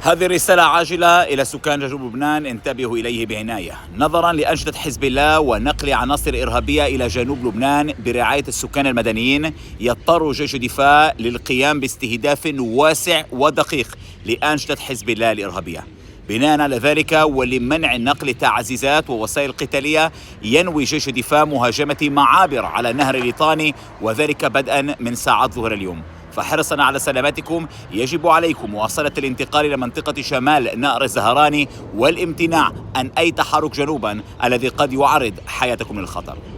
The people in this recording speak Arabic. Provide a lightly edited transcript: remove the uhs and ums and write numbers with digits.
هذه الرسالة عاجلة إلى سكان جنوب لبنان، انتبهوا إليه بعناية. نظرا لأنشطة حزب الله ونقل عناصر إرهابية إلى جنوب لبنان برعاية السكان المدنيين، يضطر جيش الدفاع للقيام باستهداف واسع ودقيق لأنشطة حزب الله الإرهابية. بناء على ذلك ولمنع نقل تعزيزات ووسائل قتالية، ينوي جيش الدفاع مهاجمة معابر على نهر الليطاني، وذلك بدءا من ساعات ظهر اليوم. فحرصا على سلامتكم يجب عليكم مواصلة الانتقال إلى منطقة شمال نهر الزهراني والامتناع عن أي تحرك جنوبا الذي قد يعرض حياتكم للخطر.